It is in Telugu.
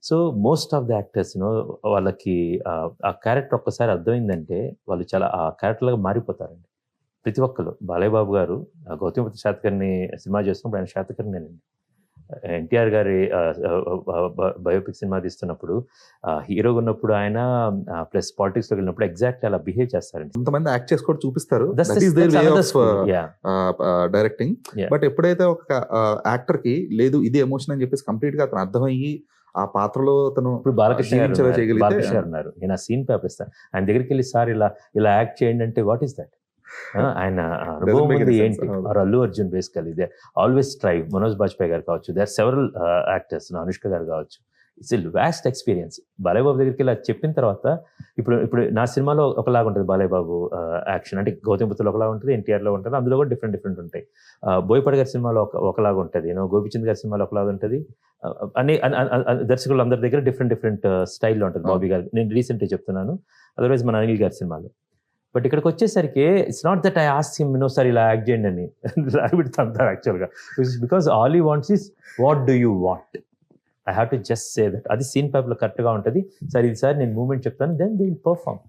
So most of the actors వాళ్ళకి ఆ క్యారెక్టర్ ఒక్కసారి అర్థమైందంటే వాళ్ళు చాలా ఆ క్యారెక్టర్‌లాగా మారిపోతారండి. ప్రతి ఒక్కళ్ళు. బాలయ్య బాబు గారు 'గౌతమిపుత్ర శాతకర్ణి' సినిమా చేస్తున్నప్పుడు ఆయన శాతకర్ణేనండి. ఎన్టీఆర్ గారి బయోపిక్ సినిమా తీస్తున్నప్పుడు హీరోగా ఉన్నప్పుడు ఆయన ప్లస్ పాలిటిక్స్‌లోకి వెళ్ళినప్పుడు ఎగ్జాక్ట్‌లీ అలా బిహేవ్ చేస్తారండి. కొంతమంది యాక్ట్ చేసి కూడా చూపిస్తారు. That's that is there way another of school. Yeah. Directing. Yeah. But ఎప్పుడైతే ఒక యాక్టర్ కి లేదు ఇది ఎమోషన్ అని చెప్పేసి కంప్లీట్ గా అతను అర్థమయ్యి ఆ పాత్రలో అతను ఇప్పుడు బాలకృష్ణ గారు జీవించేలా ఉన్నారు. చేయగలిగితే బాలకృష్ణ గారు ఉన్నారు. నేను ఆ సీన్ పేపర్ ఇస్తాను. ఆయన దగ్గరికి వెళ్ళి సార్ ఇలా యాక్ట్ చేయండి అంటే వాట్ ఈస్ దట్? ఆయన అనుభవం make ఉంది any sense. ఏంటి? అవును. Are Allu Arjun basically they always thrive. Manoj Bajpayee గారు కావచ్చు. They are several actors. Anushka గారు కావచ్చు. It's vast experience. Balayya Babu దగ్గరికి ఇలా చెప్పిన తర్వాత ఇప్పుడు నా సినిమాలో ఒకలాగా ఉంటుంది బాలయ్య బాబు యాక్షన్. అంటే గౌతమిపుత్రలో ఒకలాగా ఉంటుంది, ఎన్టీఆర్‌లో ఉంటుంది. అందులో కూడా డిఫరెంట్ ఉంటాయి. బోయపాటి గారి సినిమాలో ఒకలాగా ఉంటుంది. గోపిచంద్ గారి సినిమాలో ఒకలాగా ఉంటుంది. అన్ని దర్శకులు అందరి దగ్గర డిఫరెంట్ స్టైల్‌లో ఉంటుంది. బాబీ గారు నేను రీసెంట్‌గా చెప్తున్నాను. అదర్వైజ్ మన అనిల్ గారి సినిమాలో. బట్ ఇక్కడికి వచ్చేసరికి it's not that I ask him sir ఇలా యాక్ట్ చేయండి అని రాబిట్ తంతారు యాక్చువల్గా. Because all he wants is what do you want. I have to just say that. అది సీన్ పేపర్లో కరెక్ట్గా ఉంటుంది. సార్ ఇది సార్ నేను మూమెంట్ చెప్తాను, దెన్ దే విల్ పర్ఫార్మ్.